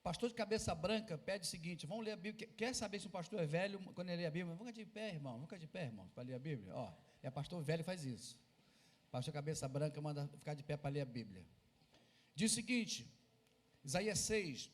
Pastor de cabeça branca pede o seguinte: vamos ler a Bíblia. Quer saber se o pastor é velho quando ele lê a Bíblia? Vamos ficar de pé, irmão. Vamos ficar de pé, irmão, para ler a Bíblia. Ó, é pastor velho faz isso. Pastor cabeça branca manda ficar de pé para ler a Bíblia. Diz o seguinte, Isaías 6: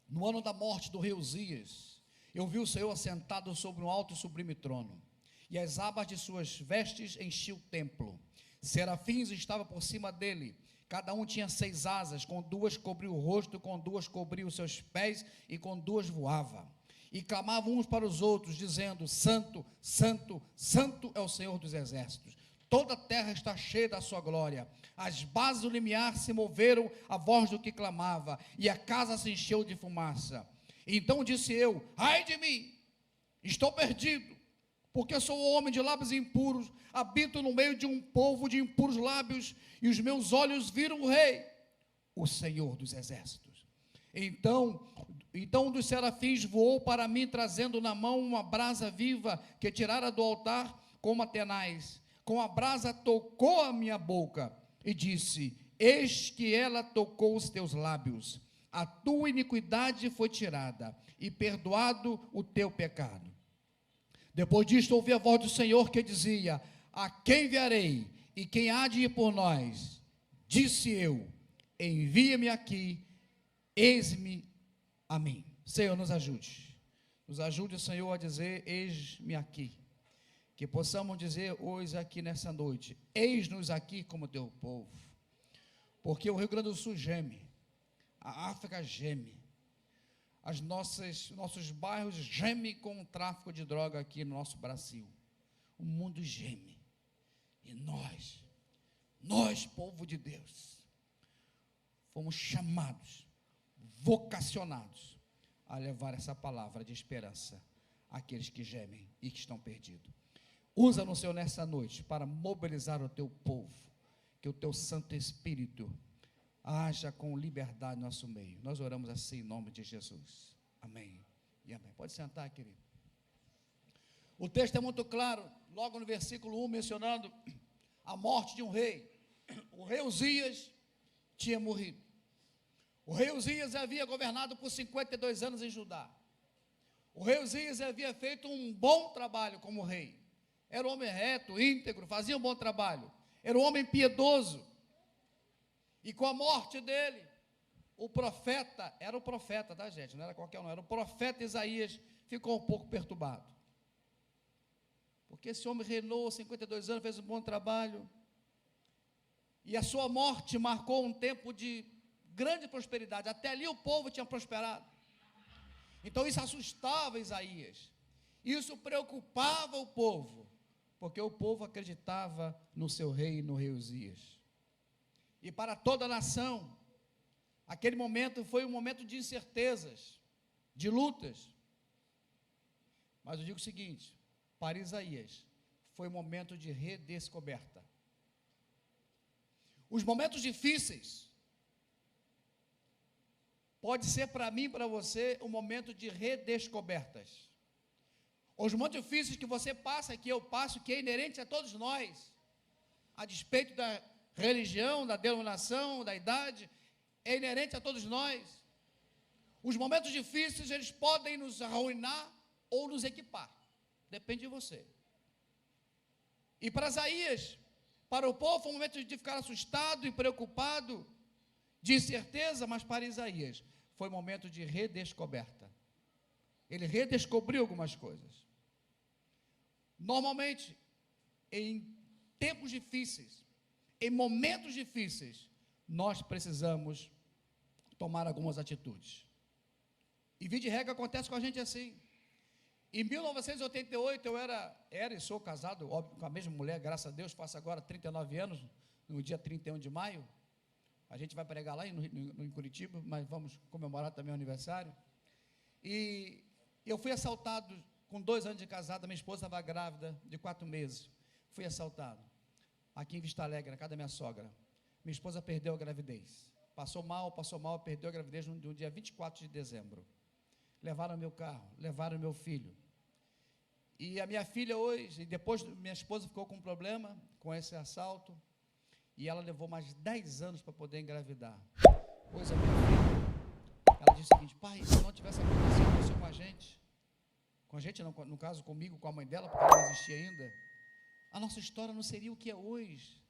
no ano da morte do rei Uzias, eu vi o Senhor assentado sobre um alto e sublime trono, e as abas de suas vestes enchiam o templo. Serafins estavam por cima dele. Cada um tinha 6 asas, com 2 cobria o rosto, com 2 cobria os seus pés, e com 2 voava. E clamavam uns para os outros, dizendo: Santo, Santo, Santo é o Senhor dos exércitos. Toda a terra está cheia da sua glória. As bases do limiar se moveram à voz do que clamava, e a casa se encheu de fumaça. Então disse eu: ai de mim, estou perdido, porque sou homem de lábios impuros, habito no meio de um povo de impuros lábios, e os meus olhos viram o Rei, o Senhor dos exércitos. Então um dos serafins voou para mim, trazendo na mão uma brasa viva, que tirara do altar com uma tenaz. Com a brasa tocou a minha boca, e disse: eis que ela tocou os teus lábios. A tua iniquidade foi tirada, e perdoado o teu pecado. Depois disto ouvi a voz do Senhor que dizia: a quem enviarei, e quem há de ir por nós? Disse eu: envia-me aqui, eis-me a mim. Senhor, nos ajude, Senhor, a dizer: eis-me aqui. Que possamos dizer hoje aqui nessa noite: eis-nos aqui como teu povo. Porque o Rio Grande do Sul geme, a África geme, nossos bairros gemem com o tráfico de droga aqui no nosso Brasil. O mundo geme. E nós, povo de Deus, fomos chamados, vocacionados a levar essa palavra de esperança àqueles que gemem e que estão perdidos. Usa-nos, Senhor, nessa noite para mobilizar o teu povo, que o teu Santo Espírito haja com liberdade no nosso meio. Nós oramos assim em nome de Jesus. Amém e amém. Pode sentar, querido. O texto é muito claro, logo no versículo 1, mencionando a morte de um rei. O rei Uzias tinha morrido. O rei Uzias havia governado por 52 anos em Judá. O rei Uzias havia feito um bom trabalho como rei. Era um homem reto, íntegro, fazia um bom trabalho. Era um homem piedoso. E com a morte dele, o profeta, era o profeta, tá, gente? Não era qualquer um, era o profeta Isaías, ficou um pouco perturbado. Porque esse homem reinou 52 anos, fez um bom trabalho. E a sua morte marcou um tempo de grande prosperidade. Até ali o povo tinha prosperado. Então isso assustava Isaías. Isso preocupava o povo, porque o povo acreditava no seu rei, no rei Uzias. E para toda a nação, aquele momento foi um momento de incertezas, de lutas. Mas eu digo o seguinte: para Isaías, foi um momento de redescoberta. Os momentos difíceis, pode ser para mim e para você, um momento de redescobertas. Os momentos difíceis que você passa, que eu passo, que é inerente a todos nós, a despeito da religião, da denominação, da idade, é inerente a todos nós. Os momentos difíceis, eles podem nos arruinar ou nos equipar, depende de você. E para Isaías, para o povo, foi um momento de ficar assustado e preocupado, de incerteza, mas para Isaías, foi um momento de redescoberta. Ele redescobriu algumas coisas. Normalmente, em tempos difíceis, em momentos difíceis, nós precisamos tomar algumas atitudes. E via de regra acontece com a gente assim. Em 1988 eu era e sou casado, óbvio, com a mesma mulher, graças a Deus, faço agora 39 anos, no dia 31 de maio. A gente vai pregar lá em Curitiba, mas vamos comemorar também o aniversário. E eu fui assaltado com 2 anos de casada, minha esposa estava grávida de 4 meses. Fui assaltado aqui em Vista Alegre, na casa da minha sogra. Minha esposa perdeu a gravidez. Passou mal, perdeu a gravidez no dia 24 de dezembro. Levaram meu carro, levaram meu filho. E a minha filha hoje, e depois minha esposa ficou com um problema com esse assalto, e ela levou mais 10 anos para poder engravidar. Pois a minha filha, ela disse o tivesse acontecido isso com a gente não, no caso comigo, com a mãe dela, porque ela não existia ainda, a nossa história não seria o que é hoje.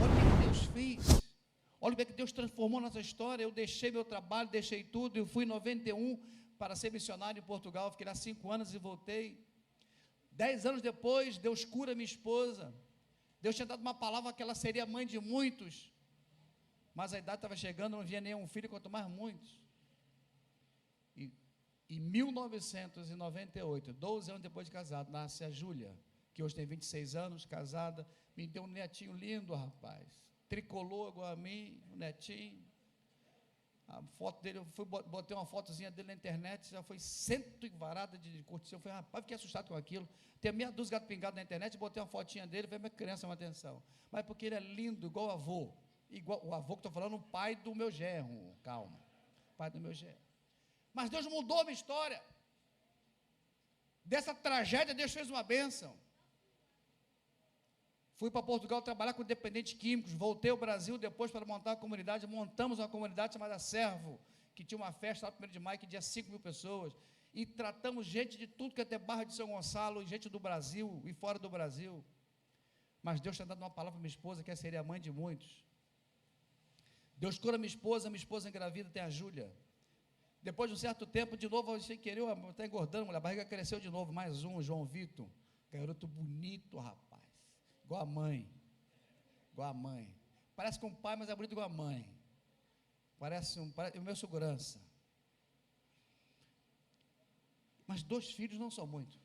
Olha o que Deus fez, olha o que Deus transformou a nossa história. Eu deixei meu trabalho, deixei tudo, eu fui em 91 para ser missionário em Portugal, fiquei lá 5 anos e voltei. 10 anos depois, Deus cura minha esposa. Deus tinha dado uma palavra que ela seria mãe de muitos, mas a idade estava chegando, não havia nenhum filho, quanto mais muitos. E em 1998, 12 anos depois de casado, nasce a Júlia, que hoje tem 26 anos, casada, me deu um netinho lindo, rapaz, tricolor igual a mim, um netinho. A foto dele, eu botei uma fotozinha dele na internet, já foi 100 e varada de curtição. Eu falei, rapaz, fiquei assustado com aquilo. Tem meia dúzia de gato pingado na internet, botei uma fotinha dele, falei, minha criança, uma atenção. Mas porque ele é lindo, igual o avô. Igual o avô que estou falando, o pai do meu genro, calma. Pai do meu genro. Mas Deus mudou a minha história. Dessa tragédia, Deus fez uma bênção. Fui para Portugal trabalhar com dependentes químicos, voltei ao Brasil depois para montar uma comunidade, montamos uma comunidade chamada Servo, que tinha uma festa lá no 1º de maio, que tinha 5.000 pessoas, e tratamos gente de tudo que é até Barra de São Gonçalo, gente do Brasil e fora do Brasil. Mas Deus tinha dado uma palavra para minha esposa, que seria a mãe de muitos. Deus cura minha esposa engravida, tem a Júlia. Depois de um certo tempo, de novo, eu achei que querer, está engordando, mulher, a barriga cresceu de novo, mais um, João Vitor, garoto bonito, rapaz. Igual a mãe, parece com o pai, mas é bonito igual a mãe, parece o meu segurança. Mas 2 filhos não são muito,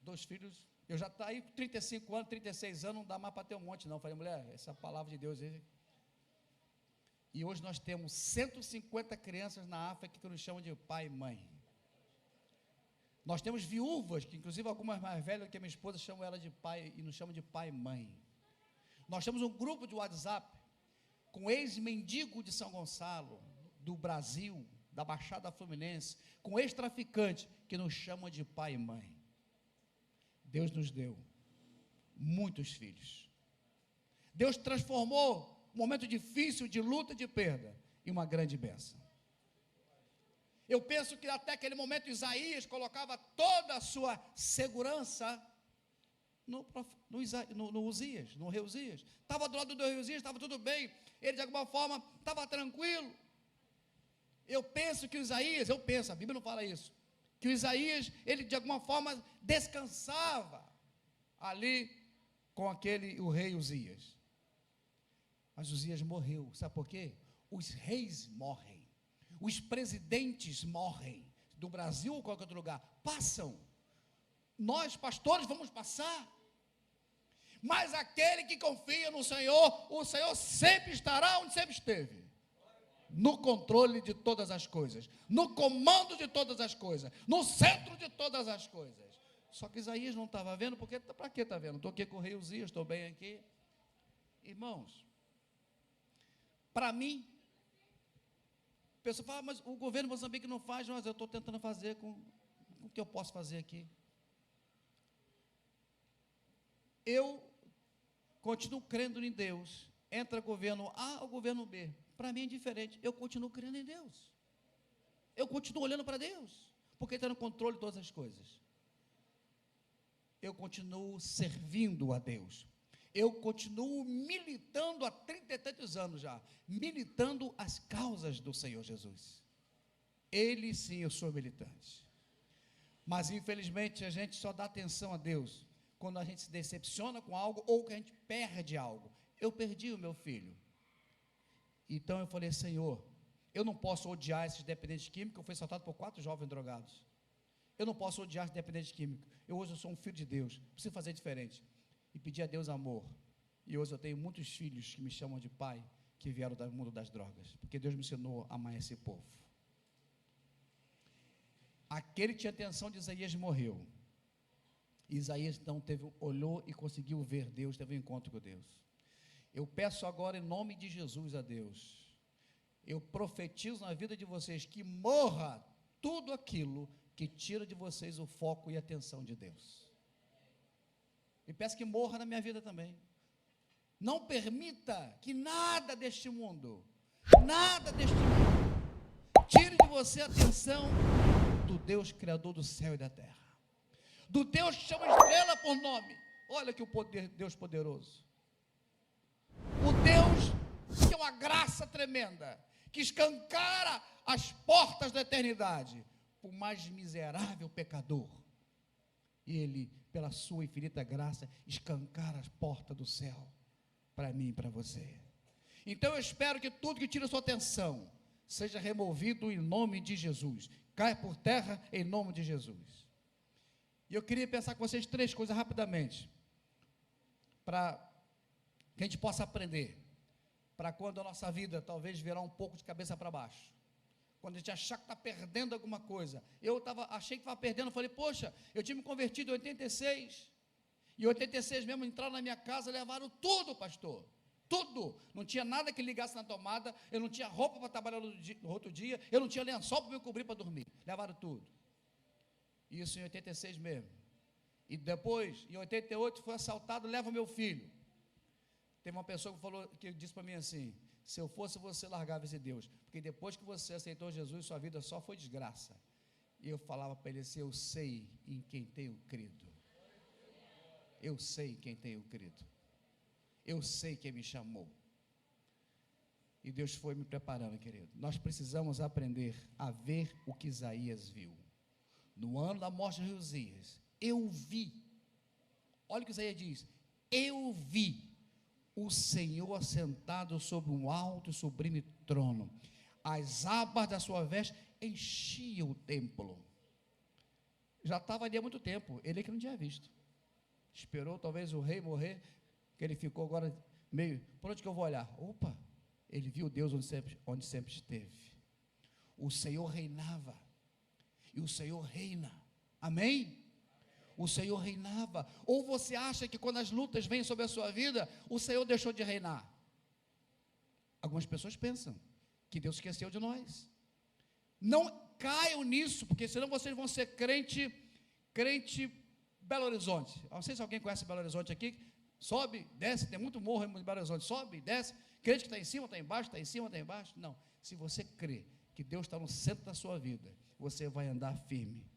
2 filhos, eu já estou aí com 35 anos, 36 anos, não dá mais para ter um monte não. Falei, mulher, essa palavra de Deus aí. E hoje nós temos 150 crianças na África que nos chamam de pai e mãe. Nós temos viúvas, que inclusive algumas mais velhas que a minha esposa chamam ela de pai e nos chamam de pai e mãe. Nós temos um grupo de WhatsApp com ex-mendigo de São Gonçalo, do Brasil, da Baixada Fluminense, com ex-traficante que nos chama de pai e mãe. Deus nos deu muitos filhos. Deus transformou um momento difícil de luta e de perda em uma grande bênção. Eu penso que até aquele momento Isaías colocava toda a sua segurança no Uzias, no rei Uzias. Estava do lado do rei Uzias, estava tudo bem, ele de alguma forma estava tranquilo. Eu penso que Isaías, a Bíblia não fala isso, que o Isaías, ele de alguma forma descansava ali com o rei Uzias. Mas Uzias morreu, sabe por quê? Os reis morrem. Os presidentes morrem, do Brasil ou qualquer outro lugar, passam. Nós, pastores, vamos passar. Mas aquele que confia no Senhor, o Senhor sempre estará onde sempre esteve. No controle de todas as coisas, no comando de todas as coisas, no centro de todas as coisas. Só que Isaías não estava vendo, porque para que está vendo? Estou aqui com o rei Uzias, estou bem aqui. Irmãos, para mim, a pessoa fala, mas o governo de Moçambique não faz, mas eu estou tentando fazer com o que eu posso fazer aqui. Eu continuo crendo em Deus. Entra governo A ou governo B. Para mim é diferente. Eu continuo crendo em Deus. Eu continuo olhando para Deus, porque Ele está no controle de todas as coisas. Eu continuo servindo a Deus. Eu continuo militando há 30 e tantos anos já, militando as causas do Senhor Jesus. Ele sim, eu sou militante. Mas infelizmente a gente só dá atenção a Deus quando a gente se decepciona com algo ou que a gente perde algo. Eu perdi o meu filho. Então eu falei, Senhor, eu não posso odiar esses dependentes químicos. Eu fui assaltado por 4 jovens drogados. Eu não posso odiar esses dependentes químicos. Hoje eu sou um filho de Deus, preciso fazer diferente. E pedir a Deus amor. E hoje eu tenho muitos filhos que me chamam de pai, que vieram do mundo das drogas, porque Deus me ensinou a amar esse povo. Aquele que tinha atenção de Isaías morreu. Isaías então olhou e conseguiu ver Deus, teve um encontro com Deus. Eu peço agora em nome de Jesus a Deus, eu profetizo na vida de vocês que morra tudo aquilo que tira de vocês o foco e a atenção de Deus. E peço que morra na minha vida também. Não permita que nada deste mundo tire de você a atenção do Deus criador do céu e da terra, do Deus que chama estrela por nome. Olha que o poder, Deus poderoso, o Deus que é uma graça tremenda, que escancara as portas da eternidade para o mais miserável pecador, e Ele, pela sua infinita graça, escancara as portas do céu para mim e para você. Então eu espero que tudo que tira sua atenção seja removido em nome de Jesus, caia por terra em nome de Jesus. E eu queria pensar com vocês 3 coisas rapidamente, para que a gente possa aprender, para quando a nossa vida talvez virar um pouco de cabeça para baixo, quando a gente achar que está perdendo alguma coisa. Achei que estava perdendo, falei, poxa, eu tinha me convertido em 86, e em 86 mesmo entraram na minha casa, levaram tudo, pastor, tudo, não tinha nada que ligasse na tomada, eu não tinha roupa para trabalhar no outro dia, eu não tinha lençol para me cobrir para dormir, levaram tudo. Isso em 86 mesmo. E depois, em 88, foi assaltado, leva o meu filho. Tem uma pessoa que disse para mim assim: se eu fosse você, largava esse Deus, porque depois que você aceitou Jesus, sua vida só foi desgraça. E eu falava para ele assim: eu sei em quem tenho crido, eu sei em quem tenho crido, eu sei quem me chamou. E Deus foi me preparando, querido. Nós precisamos aprender a ver o que Isaías viu. No ano da morte de Josias, eu vi, olha o que Isaías diz: eu vi o Senhor assentado sobre um alto e sublime trono, as abas da sua veste enchiam o templo. Já estava ali há muito tempo, ele que não tinha visto, esperou talvez o rei morrer, que ele ficou agora meio, por onde que eu vou olhar? Opa, ele viu Deus onde sempre esteve. O Senhor reinava, e o Senhor reina, amém? O Senhor reinava. Ou você acha que quando as lutas vêm sobre a sua vida, o Senhor deixou de reinar? Algumas pessoas pensam que Deus esqueceu de nós. Não caiam nisso, porque senão vocês vão ser crente Belo Horizonte. Não sei se alguém conhece Belo Horizonte aqui. Sobe, desce, tem muito morro em Belo Horizonte. Sobe, desce, crente que está em cima, está embaixo, está em cima, está embaixo. Não, se você crê que Deus está no centro da sua vida, você vai andar firme.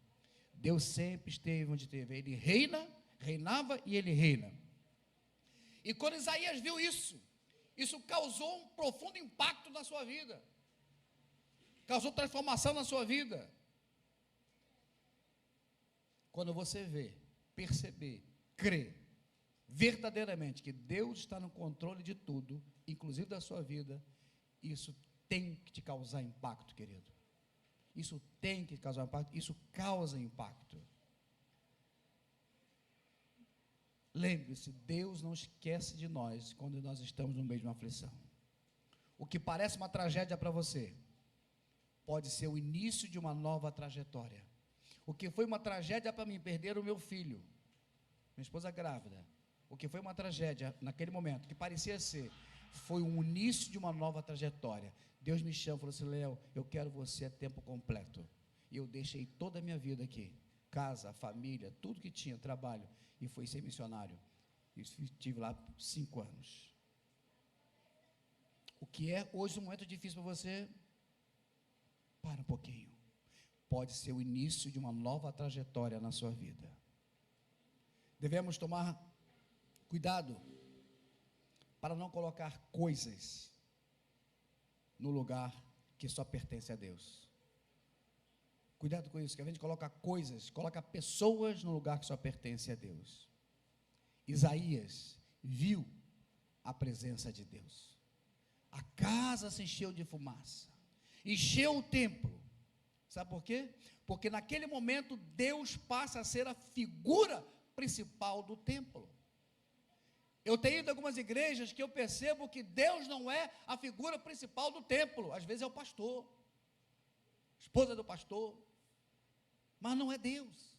Deus sempre esteve onde esteve. Ele reinava e Ele reina. E quando Isaías viu isso causou um profundo impacto na sua vida, causou transformação na sua vida. Quando você vê, perceber, crer verdadeiramente que Deus está no controle de tudo, inclusive da sua vida, isso tem que te causar impacto, querido. Isso tem que causar impacto, isso causa impacto. Lembre-se, Deus não esquece de nós quando nós estamos no meio de uma aflição. O que parece uma tragédia para você, pode ser o início de uma nova trajetória. O que foi uma tragédia para mim, perder o meu filho, minha esposa grávida, o que foi uma tragédia naquele momento, que parecia ser, foi o início de uma nova trajetória. Deus me chama e falou assim: Léo, eu quero você a tempo completo. E eu deixei toda a minha vida aqui, casa, família, tudo que tinha, trabalho, e fui ser missionário. E estive lá 5 anos. O que é hoje um momento difícil para você? Para um pouquinho. Pode ser o início de uma nova trajetória na sua vida. Devemos tomar cuidado para não colocar coisas no lugar que só pertence a Deus. Cuidado com isso, que a gente coloca coisas, coloca pessoas no lugar que só pertence a Deus. Isaías viu a presença de Deus. A casa se encheu de fumaça, encheu o templo. Sabe por quê? Porque naquele momento Deus passa a ser a figura principal do templo. Eu tenho ido a algumas igrejas que eu percebo que Deus não é a figura principal do templo. Às vezes é o pastor, esposa do pastor, mas não é Deus.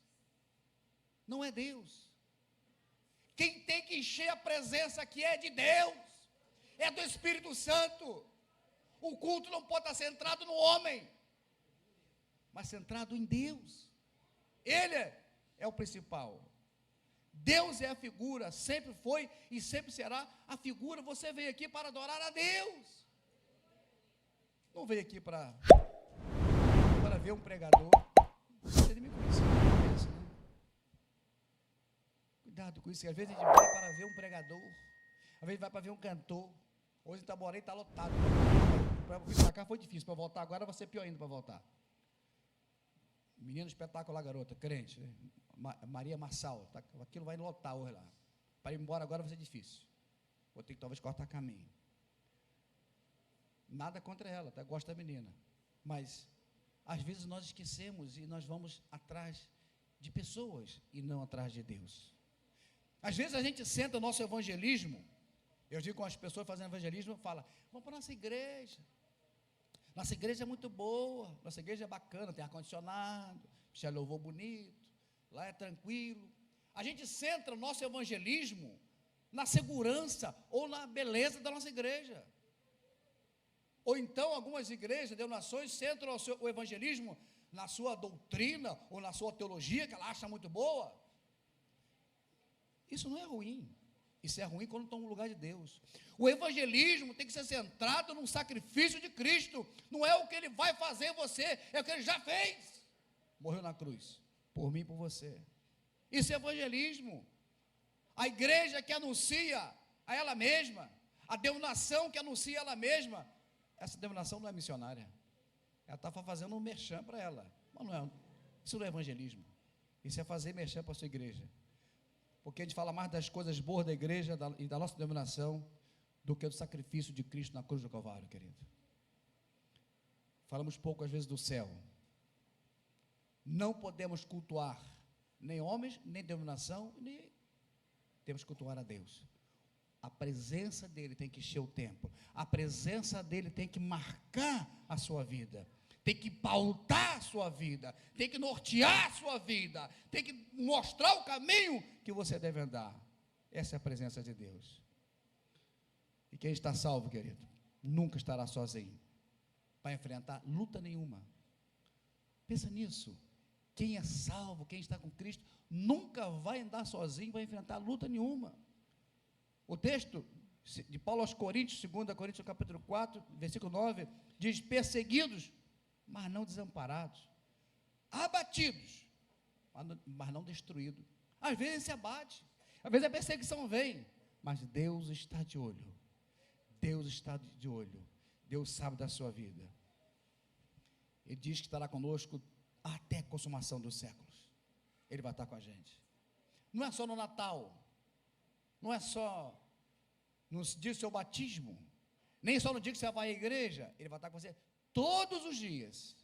Não é Deus. Quem tem que encher a presença aqui é de Deus, é do Espírito Santo. O culto não pode estar centrado no homem, mas centrado em Deus. Ele é o principal. Deus é a figura, sempre foi e sempre será a figura. Você veio aqui para adorar a Deus, não veio aqui para ver um pregador. Você me conheceu, né? Cuidado com isso, às vezes a gente vai para ver um pregador, às vezes vai para ver um cantor. Hoje em Itaborei está lotado. Para vir para cá foi difícil, para voltar agora vai ser pior ainda para voltar. Menino espetacular, garota, crente, né? Maria Marçal, tá, aquilo vai lotar hoje lá. Para ir embora agora vai ser difícil. Vou ter que talvez cortar caminho. Nada contra ela, tá? Gosto da menina. Mas, às vezes nós esquecemos e nós vamos atrás de pessoas e não atrás de Deus. Às vezes a gente senta o nosso evangelismo, eu digo com as pessoas fazendo evangelismo, fala, vamos para a nossa igreja. Nossa igreja é muito boa, nossa igreja é bacana, tem ar-condicionado, já louvor bonito, lá é tranquilo. A gente centra o nosso evangelismo na segurança ou na beleza da nossa igreja. Ou então algumas igrejas, denominações, centram o evangelismo na sua doutrina ou na sua teologia, que ela acha muito boa. Isso não é ruim. Isso é ruim quando está no lugar de Deus. O evangelismo tem que ser centrado no sacrifício de Cristo. Não é o que Ele vai fazer em você, é o que Ele já fez. Morreu na cruz, por mim e por você. Isso é evangelismo. A igreja que anuncia a ela mesma, a denominação que anuncia a ela mesma, essa denominação não é missionária. Ela está fazendo um merchan para ela. Mas não é, isso não é evangelismo. Isso é fazer merchan para a sua igreja. Porque a gente fala mais das coisas boas da igreja e da nossa denominação do que do sacrifício de Cristo na cruz do Calvário, querido. Falamos pouco às vezes do céu. Não podemos cultuar nem homens, nem denominação, nem temos que cultuar a Deus. A presença dele tem que encher o templo. A presença dele tem que marcar a sua vida. Tem que pautar a sua vida. Tem que nortear a sua vida. Tem que mostrar o caminho que você deve andar. Essa é a presença de Deus. E quem está salvo, querido, nunca estará sozinho para enfrentar luta nenhuma. Pensa nisso. Quem é salvo, quem está com Cristo, nunca vai andar sozinho para enfrentar luta nenhuma. O texto de Paulo aos Coríntios, 2 Coríntios capítulo 4, versículo 9, diz, perseguidos, mas não desamparados, abatidos, mas não destruídos. Às vezes se abate, às vezes a perseguição vem, mas Deus está de olho. Deus está de olho. Deus sabe da sua vida. Ele diz que estará conosco até a consumação dos séculos. Ele vai estar com a gente. Não é só no Natal, não é só no dia do seu batismo, nem só no dia que você vai à igreja. Ele vai estar com você todos os dias,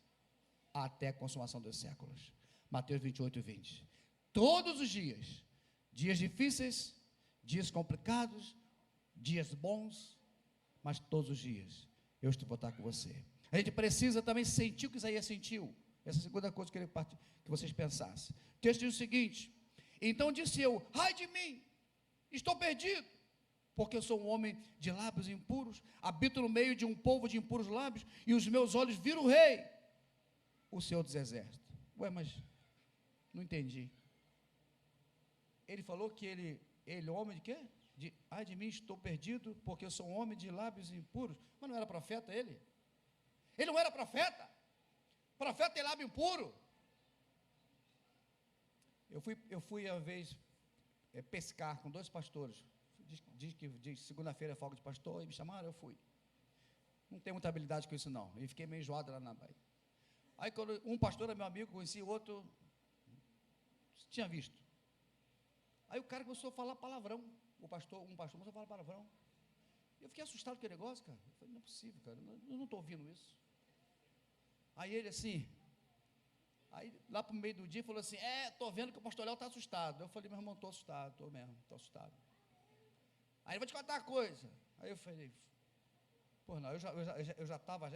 até a consumação dos séculos. Mateus 28, 20. Todos os dias, dias difíceis, dias complicados, dias bons, mas todos os dias, eu vou estar com você. A gente precisa também sentir o que Isaías sentiu. Essa é a segunda coisa que vocês pensassem. O texto diz o seguinte, então disse eu, ai de mim, estou perdido, porque eu sou um homem de lábios impuros, habito no meio de um povo de impuros lábios, e os meus olhos viram o rei, o Senhor dos exércitos. Ué, mas não entendi. Ele falou que ele homem de quê? Ai de mim, estou perdido, porque eu sou um homem de lábios impuros. Mas não era profeta ele? Ele não era profeta? Profeta tem lábio impuro. Eu fui uma vez pescar com 2 pastores. Diz que segunda-feira é folga de pastor, e me chamaram, eu fui. Não tenho muita habilidade com isso não. E fiquei meio enjoado lá na Bahia. Aí quando um pastor era meu amigo, conheci o outro, tinha visto. Aí o cara começou a falar palavrão. Um pastor começou a falar palavrão. Eu fiquei assustado com aquele negócio, cara. Eu falei, não é possível, cara, eu não estou ouvindo isso. Aí ele assim, aí lá para o meio do dia, falou assim, estou vendo que o pastor Léo está assustado. Eu falei, meu irmão, estou assustado, estou mesmo, estou assustado. Aí eu vou te contar uma coisa. Aí eu falei, pô, não,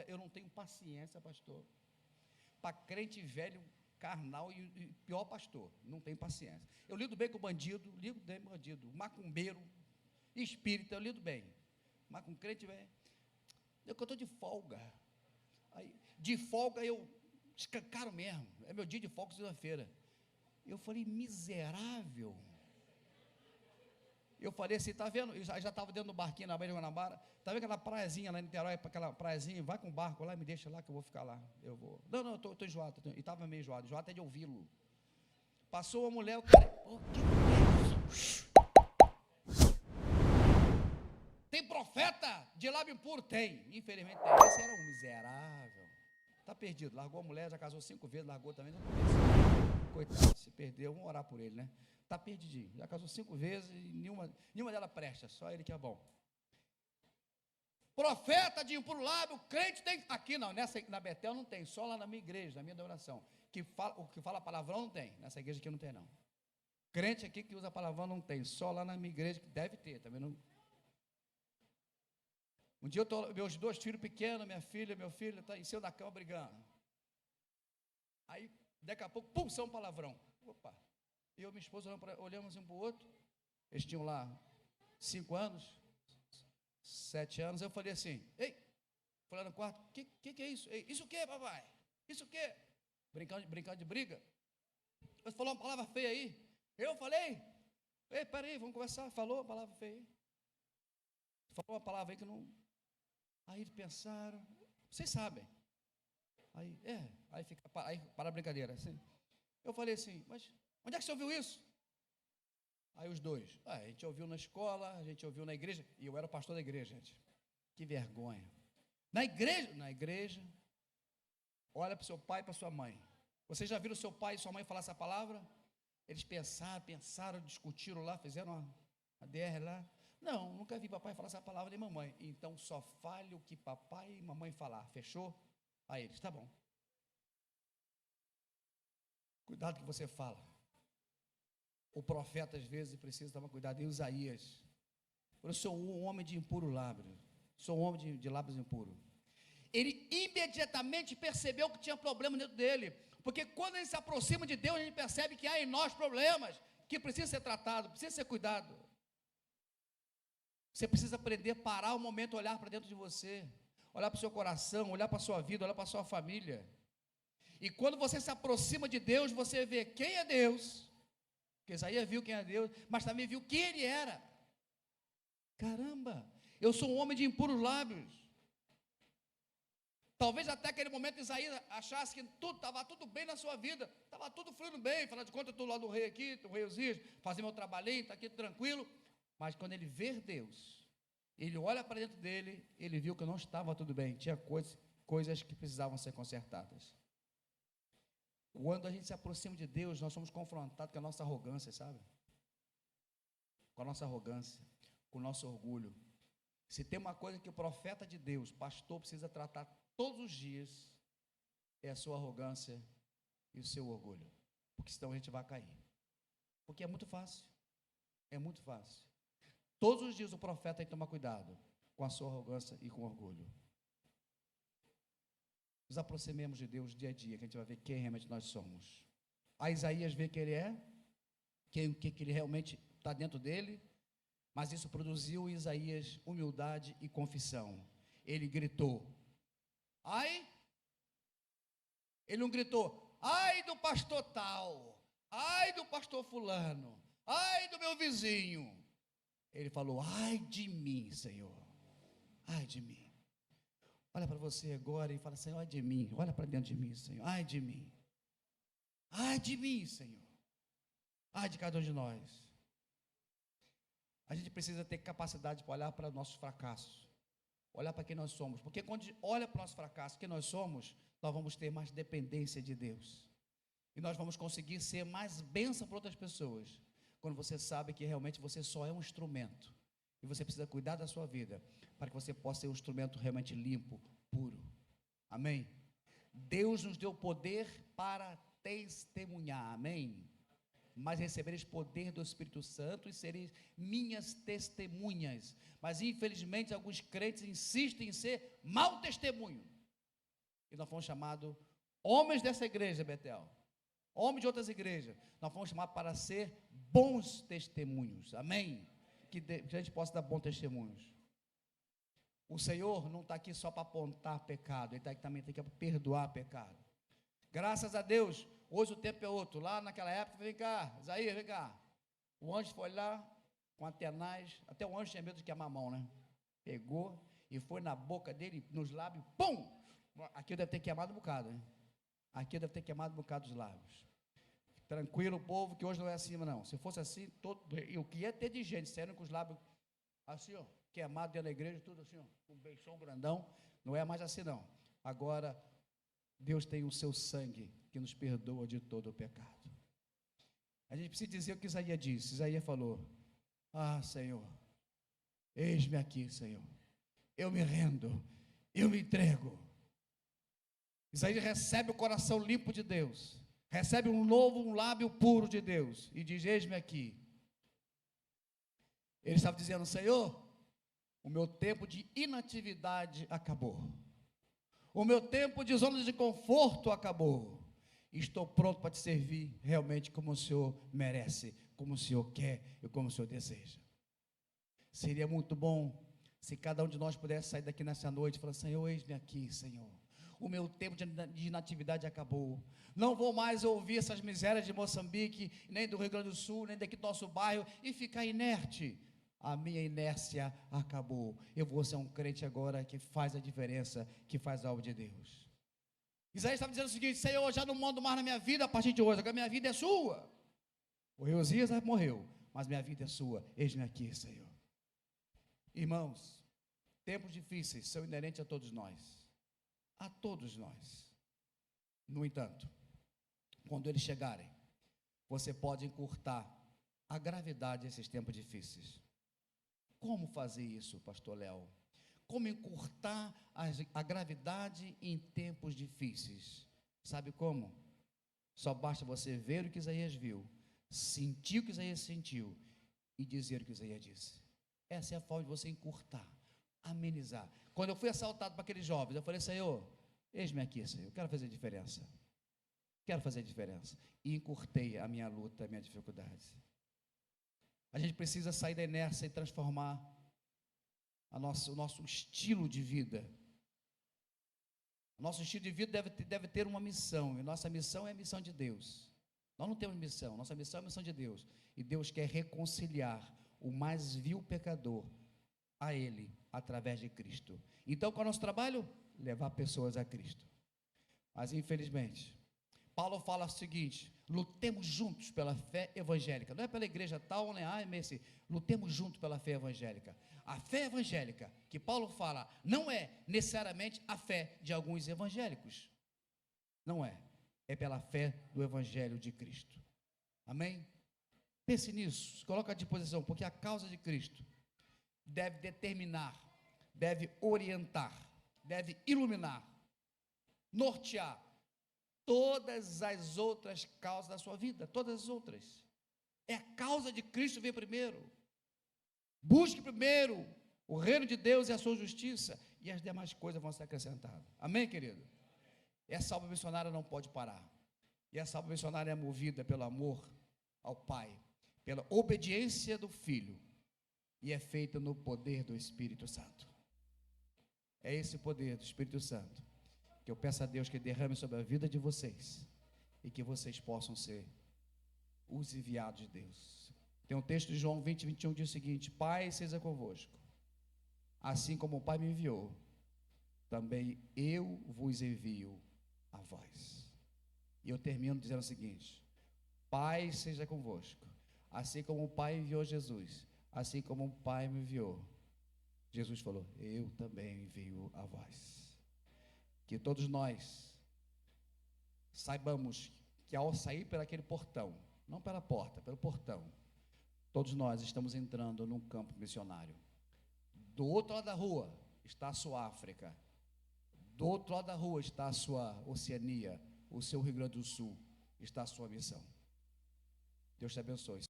eu não tenho paciência, pastor, para crente velho, carnal e pior pastor, não tenho paciência. Eu lido bem com bandido, macumbeiro, espírita, eu lido bem, mas com crente velho, eu estou de folga. Aí, de folga eu escancaro mesmo, é meu dia de folga, segunda-feira. Eu falei, miserável. eu falei assim, tá vendo? Eu já estava dentro do barquinho na Baía de Guanabara, tá vendo aquela praiazinha lá em Niterói, aquela praiazinha, vai com o barco lá e me deixa lá que eu vou ficar lá. Eu vou. Não, eu tô enjoado, e estava meio enjoado até de ouvi-lo. Passou uma mulher, o cara, oh, que é isso? Tem profeta de lábio impuro? Tem, infelizmente tem. Esse era um miserável. Está perdido, largou a mulher, já casou 5 vezes, largou também, não conhece. Coitado, se perdeu, vamos orar por ele, né? Está perdidinho, já casou 5 vezes e nenhuma delas presta, só ele que é bom. Profeta de impuro lábio, crente tem, aqui não, na Betel não tem, só lá na minha igreja, na minha adoração, o que fala palavrão não tem, nessa igreja aqui não tem não. Crente aqui que usa palavrão não tem, só lá na minha igreja que deve ter, também não. Um dia meus 2 filhos pequenos, minha filha, meu filho, está em cima da cama brigando. Aí, daqui a pouco, pum, são palavrão. Opa! Eu e minha esposa olhamos um para o outro. Eles tinham lá 5 anos, 7 anos. Eu falei assim, ei, foi lá no quarto, que é isso? Ei, isso o que, papai? Isso o que? Brincando de briga. Você falou uma palavra feia aí. Eu falei, ei, peraí, vamos conversar. Falou uma palavra feia aí. Falou uma palavra aí que não... Aí eles pensaram, vocês sabem. Aí para a brincadeira, assim. Eu falei assim, mas onde é que você ouviu isso? Aí os dois, a gente ouviu na escola, a gente ouviu na igreja, e eu era o pastor da igreja, gente. Que vergonha. Na igreja, olha para o seu pai e para a sua mãe. Vocês já viram o seu pai e sua mãe falar essa palavra? Eles pensaram, discutiram lá, fizeram uma DR lá. Não, nunca vi papai falar essa palavra nem mamãe. Então só fale o que papai e mamãe falar. Fechou? Aí eles, tá bom. Cuidado que você fala. O profeta às vezes precisa tomar cuidado. Em Isaías, eu sou um homem de impuro lábio. Sou um homem de lábios impuros. Ele imediatamente percebeu que tinha problema dentro dele. Porque quando ele se aproxima de Deus, ele percebe que há em nós problemas que precisam ser tratados, precisam ser cuidados. Você precisa aprender a parar um momento, olhar para dentro de você, olhar para o seu coração, olhar para a sua vida, olhar para a sua família. E quando você se aproxima de Deus, você vê quem é Deus, porque Isaías viu quem é Deus, mas também viu quem ele era. Caramba, eu sou um homem de impuros lábios. Talvez até aquele momento Isaías achasse que estava tudo bem na sua vida, estava tudo fluindo bem, afinal de contas eu estou lá do rei aqui, do rei Uzias, fazendo meu trabalhinho, está aqui tranquilo. Mas quando ele vê Deus, ele olha para dentro dele, ele viu que não estava tudo bem, tinha coisas que precisavam ser consertadas. Quando a gente se aproxima de Deus, nós somos confrontados com a nossa arrogância, sabe? Com a nossa arrogância, com o nosso orgulho. Se tem uma coisa que o profeta de Deus, pastor, precisa tratar todos os dias, é a sua arrogância e o seu orgulho. Porque senão a gente vai cair. Porque é muito fácil. É muito fácil. Todos os dias o profeta tem que tomar cuidado com a sua arrogância e com o orgulho. Nos aproximemos de Deus dia a dia, que a gente vai ver quem realmente nós somos. A Isaías vê quem ele é, que ele realmente está dentro dele, mas isso produziu em Isaías humildade e confissão. Ele gritou, ai, ele não gritou, ai do pastor tal, ai do pastor fulano, ai do meu vizinho. Ele falou, ai de mim, Senhor, ai de mim. Olha para você agora e fala, Senhor, ai de mim, olha para dentro de mim, Senhor, ai de mim, Senhor, ai de cada um de nós. A gente precisa ter capacidade para olhar para nossos fracassos, olhar para quem nós somos, porque quando a gente olha para o nosso fracasso, quem nós somos, nós vamos ter mais dependência de Deus, e nós vamos conseguir ser mais bênção para outras pessoas, quando você sabe que realmente você só é um instrumento, e você precisa cuidar da sua vida, para que você possa ser um instrumento realmente limpo, puro, amém? Deus nos deu poder para testemunhar, amém? Mas recebereis poder do Espírito Santo e sereis minhas testemunhas. Mas infelizmente alguns crentes insistem em ser mau testemunho, e nós fomos chamados, homens dessa igreja, Betel, homens de outras igrejas, nós fomos chamados para ser bons testemunhos, amém? Que a gente possa dar bons testemunhos. O Senhor não está aqui só para apontar pecado, Ele está aqui também para perdoar pecado. Graças a Deus, hoje o tempo é outro. Lá naquela época, vem cá, Isaías, vem cá. O anjo foi lá, com a tenaz, até o anjo tinha medo de queimar a mão, né? Pegou e foi na boca dele, nos lábios, pum! Aqui deve ter queimado um bocado, né? Aqui deve ter queimado um bocado os lábios. Tranquilo, povo, que hoje não é assim, não. Se fosse assim, e o que ia ter de gente saindo com os lábios assim, ó, queimado dentro da igreja, tudo assim, ó, com um beição grandão, não é mais assim, não. Agora, Deus tem o seu sangue que nos perdoa de todo o pecado. A gente precisa dizer o que Isaías disse. Isaías falou: ah, Senhor, eis-me aqui, Senhor, eu me rendo, eu me entrego. Isaías recebe o coração limpo de Deus, recebe um lábio puro de Deus, e diz: eis-me aqui. Ele estava dizendo: Senhor, o meu tempo de inatividade acabou, o meu tempo de zona de conforto acabou, estou pronto para te servir realmente como o Senhor merece, como o Senhor quer e como o Senhor deseja. Seria muito bom se cada um de nós pudesse sair daqui nessa noite e falar: Senhor, eis-me aqui, Senhor, o meu tempo de inatividade acabou, não vou mais ouvir essas misérias de Moçambique, nem do Rio Grande do Sul, nem daqui do nosso bairro, e ficar inerte. A minha inércia acabou, eu vou ser um crente agora que faz a diferença, que faz algo de Deus. Isaías estava dizendo o seguinte: Senhor, já não mando mais na minha vida a partir de hoje, agora minha vida é sua. O rei Uzias morreu, mas minha vida é sua, eis-me aqui, Senhor. Irmãos, tempos difíceis são inerentes a todos nós, a todos nós. No entanto, quando eles chegarem, você pode encurtar a gravidade desses tempos difíceis. Como fazer isso, pastor Léo? Como encurtar a gravidade em tempos difíceis? Sabe como? Só basta você ver o que Isaías viu, sentir o que Isaías sentiu e dizer o que Isaías disse. Essa é a forma de você encurtar, amenizar. Quando eu fui assaltado para aqueles jovens, eu falei: Senhor, eis-me aqui, Senhor, eu quero fazer diferença. Quero fazer diferença. E encurtei a minha luta, a minha dificuldade. A gente precisa sair da inércia e transformar o nosso estilo de vida. O nosso estilo de vida deve ter uma missão, e nossa missão é a missão de Deus. Nós não temos missão, nossa missão é a missão de Deus. E Deus quer reconciliar o mais vil pecador a Ele, através de Cristo. Então, qual é o nosso trabalho? Levar pessoas a Cristo. Mas, infelizmente, Paulo fala o seguinte: lutemos juntos pela fé evangélica. Não é pela igreja tal, né? Lutemos juntos pela fé evangélica. A fé evangélica que Paulo fala não é necessariamente a fé de alguns evangélicos. Não é. É pela fé do evangelho de Cristo. Amém? Pense nisso, se coloca à disposição, porque a causa de Cristo deve determinar, deve orientar, deve iluminar, nortear todas as outras causas da sua vida, todas as outras. É a causa de Cristo vir primeiro. Busque primeiro o reino de Deus e a sua justiça, e as demais coisas vão ser acrescentadas. Amém, querido? Essa obra missionária não pode parar. E essa obra missionária é movida pelo amor ao Pai, pela obediência do Filho, e é feita no poder do Espírito Santo. É esse poder do Espírito Santo que eu peço a Deus que derrame sobre a vida de vocês, e que vocês possam ser os enviados de Deus. Tem um texto de João 20, 21, diz o seguinte: Pai seja convosco, assim como o Pai me enviou, também eu vos envio a vós. E eu termino dizendo o seguinte: Pai seja convosco, assim como o Pai enviou Jesus, assim como o Pai me enviou. Jesus falou: eu também envio a vós. Que todos nós saibamos que ao sair por aquele portão, não pela porta, pelo portão, todos nós estamos entrando num campo missionário. Do outro lado da rua está a sua África, do outro lado da rua está a sua Oceania, o seu Rio Grande do Sul, está a sua missão. Deus te abençoe.